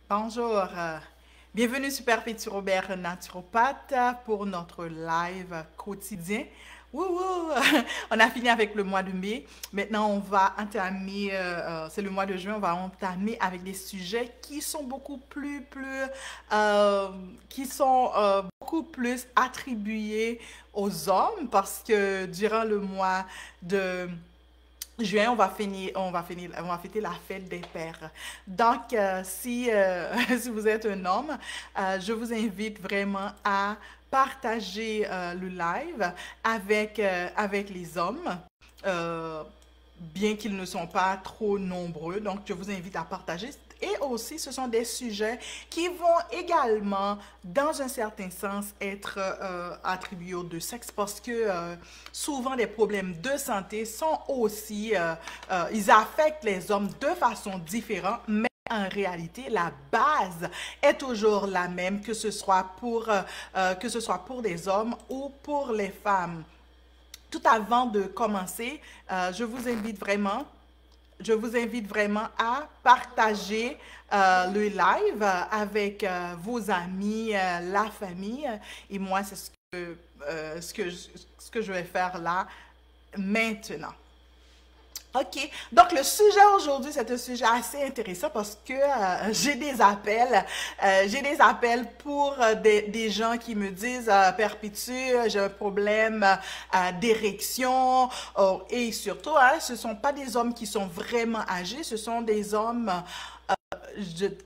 Bonjour, bienvenue Super Petit Robert Naturopathe pour notre live quotidien. Wouhou! On a fini avec le mois de mai. Maintenant, on va entamer, c'est le mois de juin, on va entamer avec des sujets qui sont beaucoup plus attribués aux hommes parce que durant le mois de juin, on va fêter la fête des pères. Donc, si vous êtes un homme, je vous invite vraiment à partager le live avec les hommes. Euh, Bien qu'ils ne sont pas trop nombreux. Donc, je vous invite à partager. Et aussi, ce sont des sujets qui vont également, dans un certain sens, être attribués aux deux sexes parce que souvent, les problèmes de santé sont aussi, ils affectent les hommes de façon différente, mais en réalité, la base est toujours la même, que ce soit pour les hommes ou pour les femmes. Tout avant de commencer, je vous invite vraiment à partager le live avec vos amis, la famille. Et moi, c'est ce que je vais faire là maintenant. OK. Donc, le sujet aujourd'hui, c'est un sujet assez intéressant parce que j'ai des appels. J'ai des appels pour des gens qui me disent Perpétue, j'ai un problème d'érection. Et surtout, hein, ce ne sont pas des hommes qui sont vraiment âgés, ce sont des hommes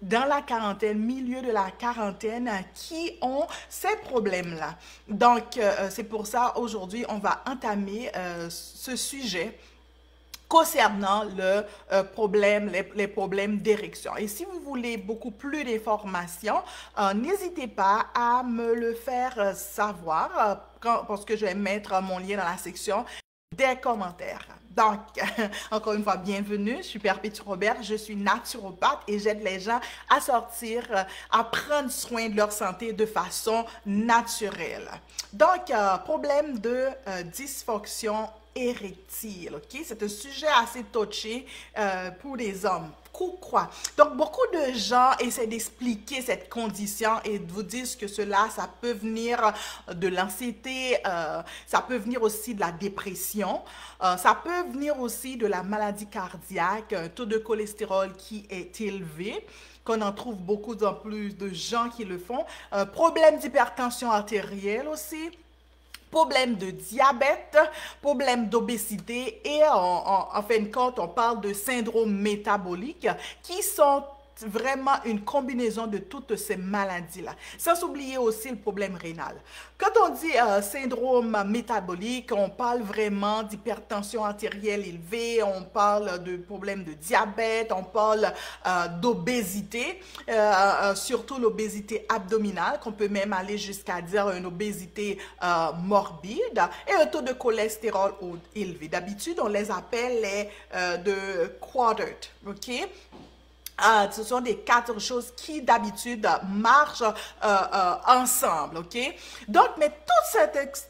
dans la quarantaine, milieu de la quarantaine, qui ont ces problèmes-là. Donc, c'est pour ça, aujourd'hui, on va entamer ce sujet concernant les problèmes d'érection. Et si vous voulez beaucoup plus d'informations, n'hésitez pas à me le faire savoir parce que je vais mettre mon lien dans la section des commentaires. Donc, encore une fois, bienvenue. Je suis Perpétue Robert, je suis naturopathe et j'aide les gens à sortir, à prendre soin de leur santé de façon naturelle. Donc, problème de dysfonction érectile, ok? C'est un sujet assez touché pour les hommes. Pourquoi? Donc, beaucoup de gens essaient d'expliquer cette condition et de vous dire que cela, ça peut venir de l'anxiété, ça peut venir aussi de la dépression, ça peut venir aussi de la maladie cardiaque, un taux de cholestérol qui est élevé, qu'on en trouve beaucoup en plus de gens qui le font, problème d'hypertension artérielle aussi, problème de diabète, problème d'obésité et en fin de compte, on parle de syndrome métabolique qui sont vraiment une combinaison de toutes ces maladies-là. Sans oublier aussi le problème rénal. Quand on dit syndrome métabolique, on parle vraiment d'hypertension artérielle élevée, on parle de problèmes de diabète, on parle d'obésité, surtout l'obésité abdominale, qu'on peut même aller jusqu'à dire une obésité morbide, et un taux de cholestérol élevé. D'habitude, on les appelle les de quartered, ok? Ce sont des quatre choses qui d'habitude marchent ensemble, ok? Donc, mais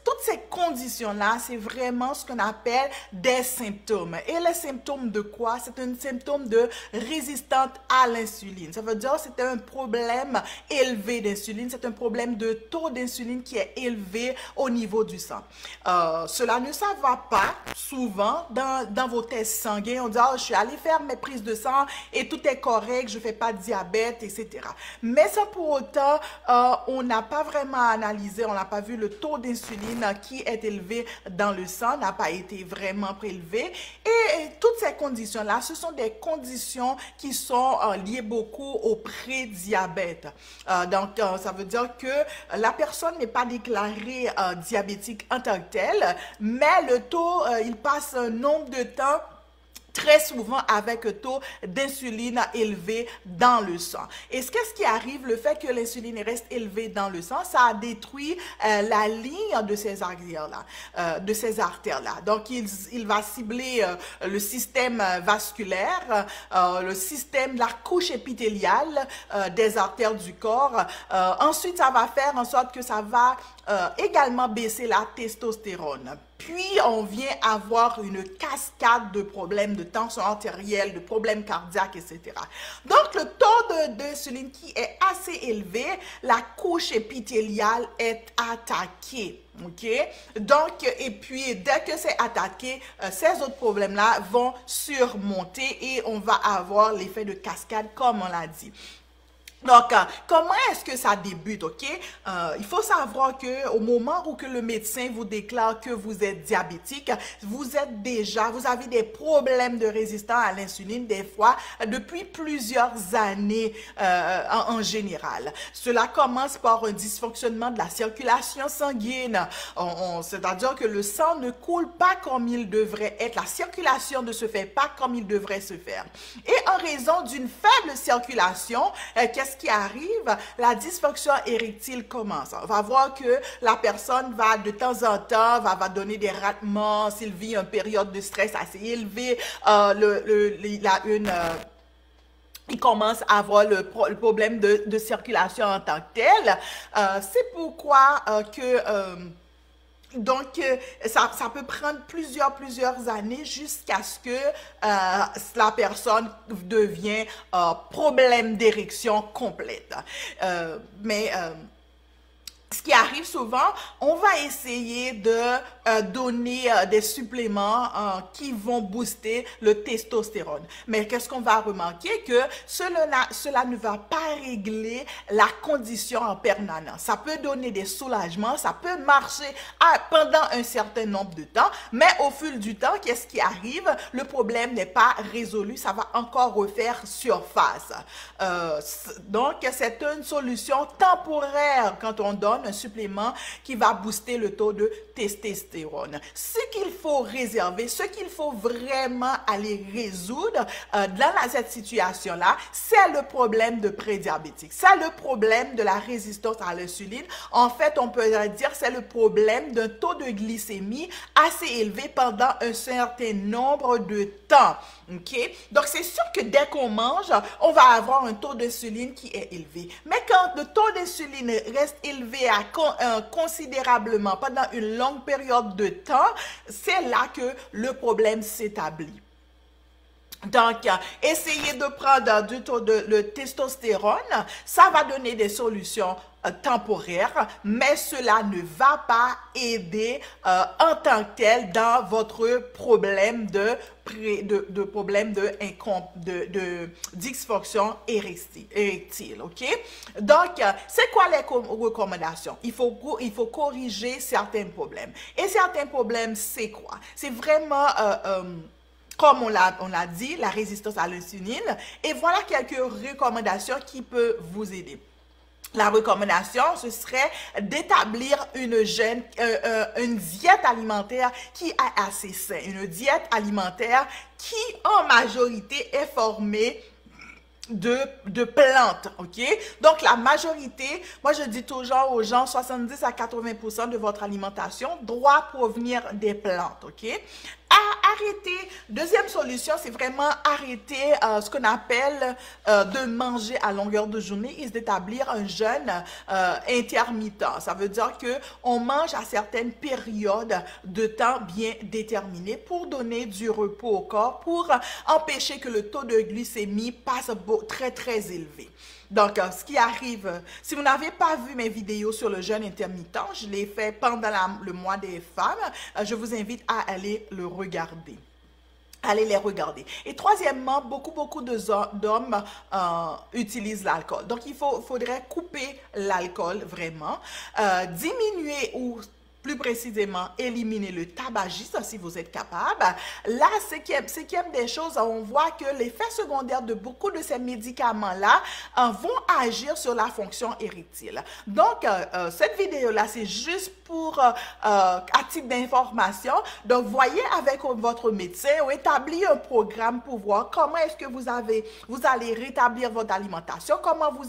toutes ces conditions-là, c'est vraiment ce qu'on appelle des symptômes. Et les symptômes de quoi? C'est un symptôme de résistance à l'insuline. Ça veut dire que c'est un problème élevé d'insuline, c'est un problème de taux d'insuline qui est élevé au niveau du sang. Cela ne ça va pas souvent dans vos tests sanguins. On dit, oh, je suis allé faire mes prises de sang et tout est correct, je ne fais pas de diabète, etc. Mais sans pour autant, on n'a pas vraiment analysé, on n'a pas vu le taux d'insuline qui est élevé dans le sang, n'a pas été vraiment prélevé. Et toutes ces conditions-là, ce sont des conditions qui sont liées beaucoup au prédiabète. Donc, ça veut dire que la personne n'est pas déclarée diabétique en tant que telle, mais le taux, il passe un nombre de temps très souvent avec un taux d'insuline élevé dans le sang. Et qu'est-ce qui arrive? Le fait que l'insuline reste élevée dans le sang, ça détruit la ligne de ces artères-là, Donc, il va cibler le système vasculaire, le système de la couche épithéliale des artères du corps. Ensuite, ça va faire en sorte que ça va également baisser la testostérone. Puis, on vient avoir une cascade de problèmes de tension artérielle, de problèmes cardiaques, etc. Donc, le taux d'insuline qui est assez élevé, la couche épithéliale est attaquée. OK? Donc, et puis, dès que c'est attaqué, ces autres problèmes-là vont surmonter et on va avoir l'effet de cascade, comme on l'a dit. Donc, comment est-ce que ça débute, ok? Il faut savoir que au moment où que le médecin vous déclare que vous êtes diabétique, vous avez des problèmes de résistance à l'insuline, des fois, depuis plusieurs années en général. Cela commence par un dysfonctionnement de la circulation sanguine, c'est-à-dire que le sang ne coule pas comme il devrait être, la circulation ne se fait pas comme il devrait se faire. Et en raison d'une faible circulation, qu'est-ce qui arrive? La dysfonction érectile commence. On va voir que la personne va de temps en temps, va donner des ratements, s'il vit une période de stress assez élevée, il commence à avoir le problème de circulation en tant que tel. C'est pourquoi donc, ça peut prendre plusieurs années jusqu'à ce que la personne devienne problème d'érection complète. Ce qui arrive souvent, on va essayer de donner des suppléments qui vont booster le testostérone. Mais qu'est-ce qu'on va remarquer? Que cela ne va pas régler la condition en permanence. Ça peut donner des soulagements, ça peut marcher pendant un certain nombre de temps, mais au fil du temps, qu'est-ce qui arrive? Le problème n'est pas résolu, ça va encore refaire surface. Donc, c'est une solution temporaire quand on donne un supplément qui va booster le taux de testostérone. Ce qu'il faut réserver, ce qu'il faut vraiment aller résoudre dans cette situation-là, c'est le problème de prédiabétique. C'est le problème de la résistance à l'insuline. En fait, on peut dire c'est le problème d'un taux de glycémie assez élevé pendant un certain nombre de temps. OK? Donc, c'est sûr que dès qu'on mange, on va avoir un taux d'insuline qui est élevé. Mais quand le taux d'insuline reste élevé considérablement pendant une longue période de temps, c'est là que le problème s'établit. Donc, essayez de prendre du taux de testostérone, ça va donner des solutions temporaires, mais cela ne va pas aider en tant que tel dans votre problème de dysfonction érectile, ok? Donc, c'est quoi les recommandations? Il faut corriger certains problèmes. Et certains problèmes, c'est quoi? C'est vraiment comme on l'a dit, la résistance à l'insuline. Et voilà quelques recommandations qui peuvent vous aider. La recommandation, ce serait d'établir une diète alimentaire qui est assez saine. Une diète alimentaire qui, en majorité, est formée de plantes, ok? Donc, la majorité, moi, je dis toujours aux gens, 70 à 80% de votre alimentation doit provenir des plantes, ok? Arrêter. Deuxième solution, c'est vraiment arrêter ce qu'on appelle de manger à longueur de journée et d'établir un jeûne intermittent. Ça veut dire que on mange à certaines périodes de temps bien déterminées pour donner du repos au corps, pour empêcher que le taux de glycémie passe très élevé. Donc, ce qui arrive, si vous n'avez pas vu mes vidéos sur le jeûne intermittent, je l'ai fait pendant le mois des femmes, je vous invite à aller le regarder. Allez les regarder. Et troisièmement, beaucoup d'hommes utilisent l'alcool. Donc, il faudrait couper l'alcool vraiment, diminuer ou plus précisément, éliminer le tabagisme si vous êtes capable. Là, c'est qu'il y a des choses, on voit que l'effet secondaire de beaucoup de ces médicaments-là vont agir sur la fonction érectile. Donc, cette vidéo-là, c'est juste pour, à titre d'information. Donc, voyez avec votre médecin ou établir un programme pour voir comment est-ce que vous allez rétablir votre alimentation, comment vous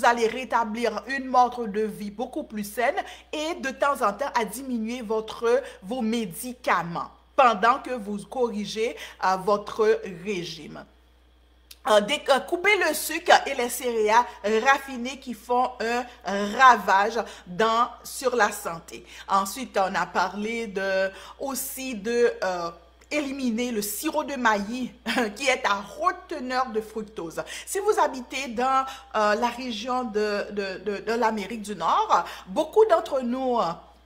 allez rétablir une mode de vie beaucoup plus saine et de temps en temps à diminuer vos médicaments pendant que vous corrigez votre régime. couper le sucre et les céréales raffinées qui font un ravage sur la santé. Ensuite, on a parlé aussi de éliminer le sirop de maïs qui est à haute teneur de fructose. Si vous habitez dans la région de l'Amérique du Nord, beaucoup d'entre nous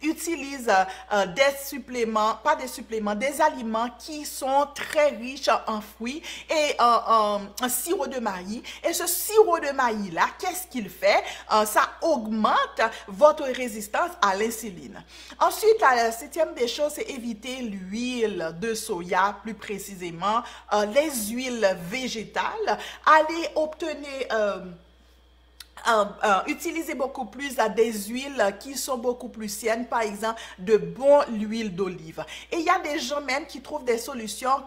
utilisent des suppléments, pas des suppléments, des aliments qui sont très riches en fruits et en sirop de maïs. Et ce sirop de maïs-là, qu'est-ce qu'il fait? Ça augmente votre résistance à l'insuline. Ensuite, la septième des choses, c'est éviter l'huile de soya, plus précisément les huiles végétales. Allez obtenir... utilisez beaucoup plus des huiles qui sont beaucoup plus saines, par exemple de l'huile d'olive. Et il y a des gens même qui trouvent des solutions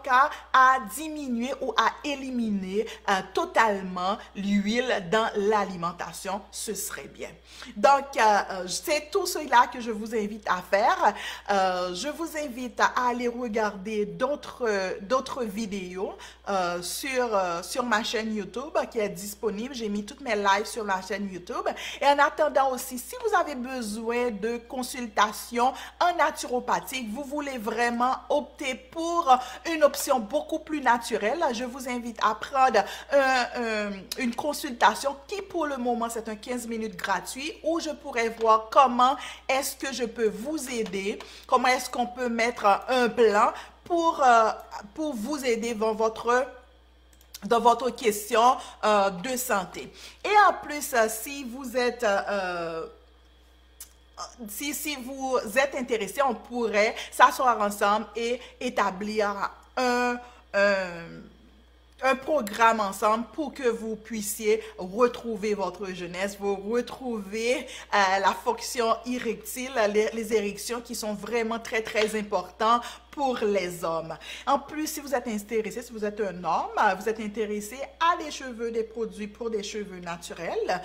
à diminuer ou à éliminer totalement l'huile dans l'alimentation, ce serait bien. Donc, c'est tout cela que je vous invite à faire. Je vous invite à aller regarder d'autres vidéos sur ma chaîne YouTube qui est disponible. J'ai mis toutes mes lives sur la chaîne YouTube. Et en attendant aussi, si vous avez besoin de consultation en naturopathie, vous voulez vraiment opter pour une option beaucoup plus naturelle, je vous invite à prendre une consultation qui pour le moment c'est un 15 minutes gratuit où je pourrais voir comment est-ce que je peux vous aider, comment est-ce qu'on peut mettre un plan pour vous aider dans votre question de santé. Et en plus, si vous êtes intéressé, on pourrait s'asseoir ensemble et établir un programme ensemble pour que vous puissiez retrouver votre jeunesse, vous retrouver la fonction érectile, les érections qui sont vraiment très, très importantes pour les hommes. En plus, si vous êtes intéressé, si vous êtes un homme, vous êtes intéressé à des cheveux, des produits pour des cheveux naturels,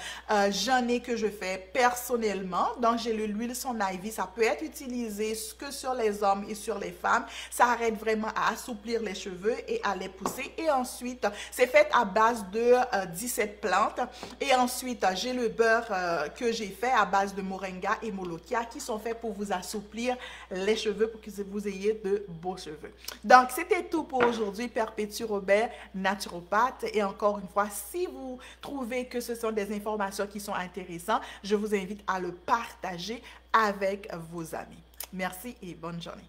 j'en ai que je fais personnellement. Donc, j'ai l'huile Son Ivy. Ça peut être utilisé que sur les hommes et sur les femmes. Ça aide vraiment à assouplir les cheveux et à les pousser. Et ensuite, c'est fait à base de 17 plantes. Et ensuite, j'ai le beurre que j'ai fait à base de moringa et molokia qui sont faits pour vous assouplir les cheveux pour que vous ayez de beaux cheveux. Donc, c'était tout pour aujourd'hui. Perpétue Robert, naturopathe. Et encore une fois, si vous trouvez que ce sont des informations qui sont intéressantes, je vous invite à le partager avec vos amis. Merci et bonne journée.